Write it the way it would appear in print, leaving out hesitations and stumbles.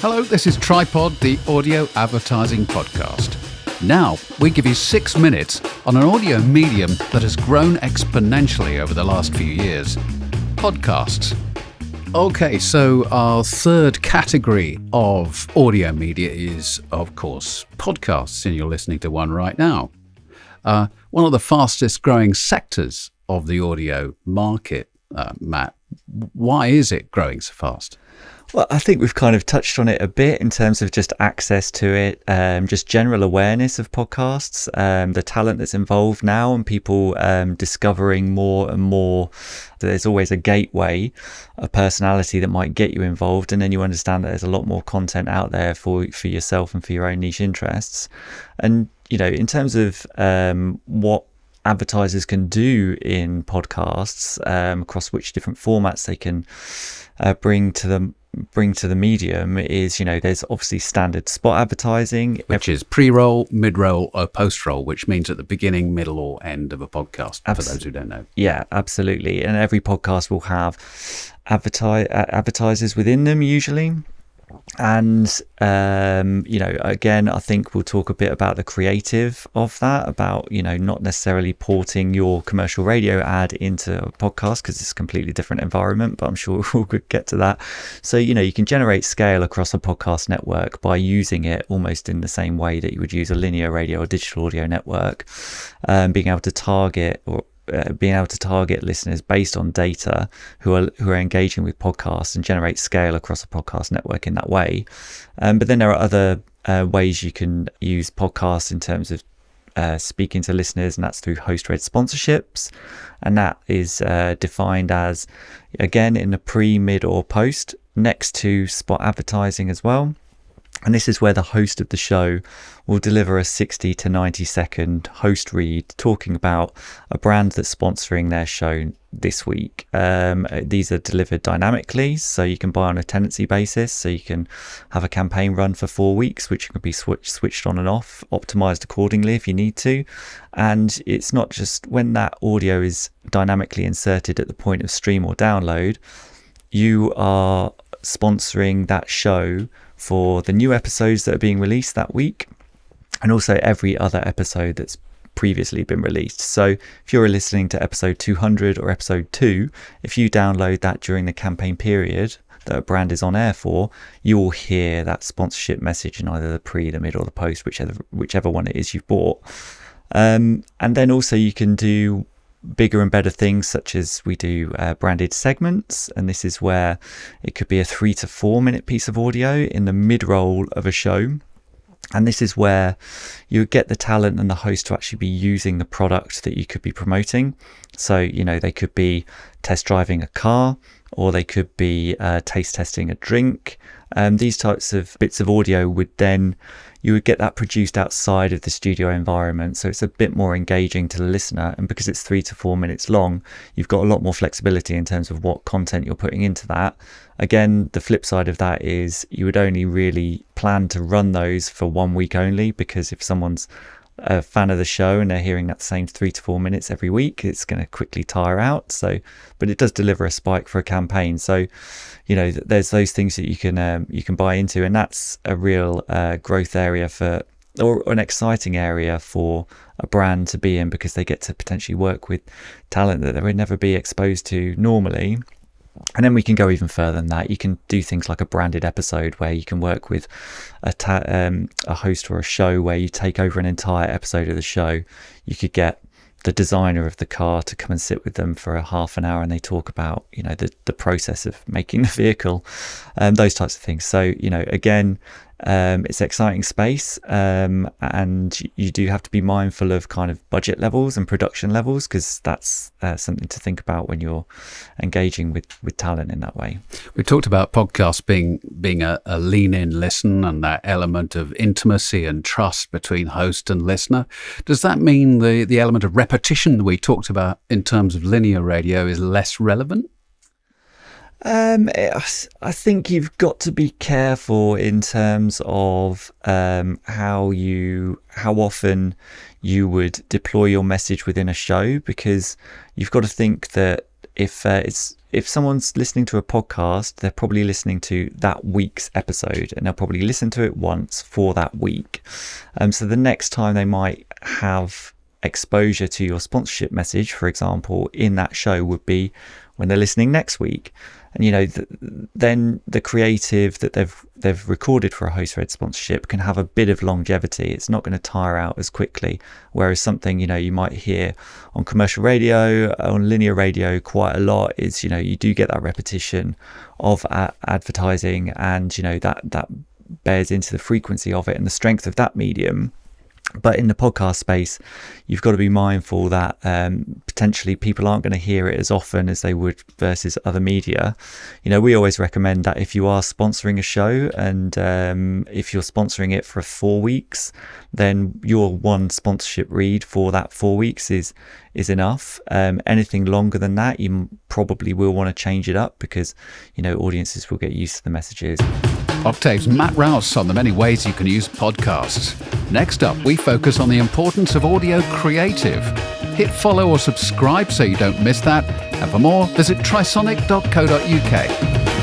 Hello, this is Tripod, the audio advertising podcast. Now, we give you 6 minutes on an audio medium that has grown exponentially over the last few years. Podcasts. Okay, so our third category of audio media is, of course, podcasts, and you're listening to one right now. One of the fastest growing sectors of the audio market, Matt. Why is it growing so fast? Well, I think we've kind of touched on it a bit in terms of just access to it, just general awareness of podcasts, the talent that's involved now, and people discovering more and more. There's always a gateway, a personality that might get you involved, and then you understand that there's a lot more content out there for yourself and for your own niche interests. And, you know, in terms of what advertisers can do in podcasts, across which different formats they can bring to the medium is, you know, there's obviously standard spot advertising, which is pre-roll, mid-roll or post-roll, which means at the beginning, middle or end of a podcast, for those who don't know. Yeah, absolutely. And every podcast will have advertisers within them usually. And, you know, again, I think we'll talk a bit about the creative of that, about, you know, not necessarily porting your commercial radio ad into a podcast because it's a completely different environment, but I'm sure we'll get to that. So, you know, you can generate scale across a podcast network by using it almost in the same way that you would use a linear radio or digital audio network, being able to target listeners based on data who are engaging with podcasts and generate scale across a podcast network in that way. But then there are other ways you can use podcasts in terms of speaking to listeners, and that's through host-read sponsorships. And that is defined as, again, in the pre, mid or post, next to spot advertising as well. And this is where the host of the show will deliver a 60 to 90 second host read talking about a brand that's sponsoring their show this week. These are delivered dynamically, so you can buy on a tenancy basis. So you can have a campaign run for 4 weeks, which can be switched on and off, optimized accordingly if you need to. And it's not just when that audio is dynamically inserted at the point of stream or download, you are sponsoring that show for the new episodes that are being released that week, and also every other episode that's previously been released. So if you're listening to episode 200 or episode 2, if you download that during the campaign period that a brand is on air for, you will hear that sponsorship message in either the pre, the mid or the post, whichever one it is you've bought. And then also you can do bigger and better things, such as we do branded segments, and this is where it could be a 3 to 4 minute piece of audio in the mid-roll of a show. And this is where you get the talent and the host to actually be using the product that you could be promoting. So, you know, they could be test driving a car, or they could be taste testing a drink. These types of bits of audio you would get that produced outside of the studio environment. So it's a bit more engaging to the listener. And because it's 3 to 4 minutes long, you've got a lot more flexibility in terms of what content you're putting into that. Again, the flip side of that is you would only really plan to run those for 1 week only, because if someone's a fan of the show and they're hearing that same 3 to 4 minutes every week, it's going to quickly tire out. So, but it does deliver a spike for a campaign. So, you know, there's those things that you can buy into, and that's a real growth area or an exciting area for a brand to be in, because they get to potentially work with talent that they would never be exposed to normally. And then we can go even further than that. You can do things like a branded episode, where you can work with a host or a show where you take over an entire episode of the show. You could get the designer of the car to come and sit with them for a half an hour, and they talk about, you know, the process of making the vehicle, those types of things. So, you know, again, it's an exciting space, and you do have to be mindful of kind of budget levels and production levels, because that's something to think about when you're engaging with talent in that way. We talked about podcasts being a lean-in listen, and that element of intimacy and trust between host and listener. Does that mean the element of repetition we talked about in terms of linear radio is less relevant? I think you've got to be careful in terms of how often you would deploy your message within a show, because you've got to think that if it's if someone's listening to a podcast, they're probably listening to that week's episode, and they'll probably listen to it once for that week. So the next time they might have exposure to your sponsorship message, for example, in that show would be when they're listening next week. And then the creative that they've recorded for a host-read sponsorship can have a bit of longevity. It's not going to tire out as quickly, whereas something you might hear on commercial radio, on linear radio quite a lot is you do get that repetition of advertising, and that bears into the frequency of it and the strength of that medium. But in the podcast space, you've got to be mindful that potentially people aren't going to hear it as often as they would versus other media. We always recommend that if you are sponsoring a show, and if you're sponsoring it for 4 weeks, then your one sponsorship read for that 4 weeks is enough. Anything longer than that, you probably will want to change it up, because audiences will get used to the messages. Octave's Matt Rouse on the many ways you can use podcasts. Next up, we focus on the importance of audio creative. Hit follow or subscribe so you don't miss that. And for more, visit trisonic.co.uk.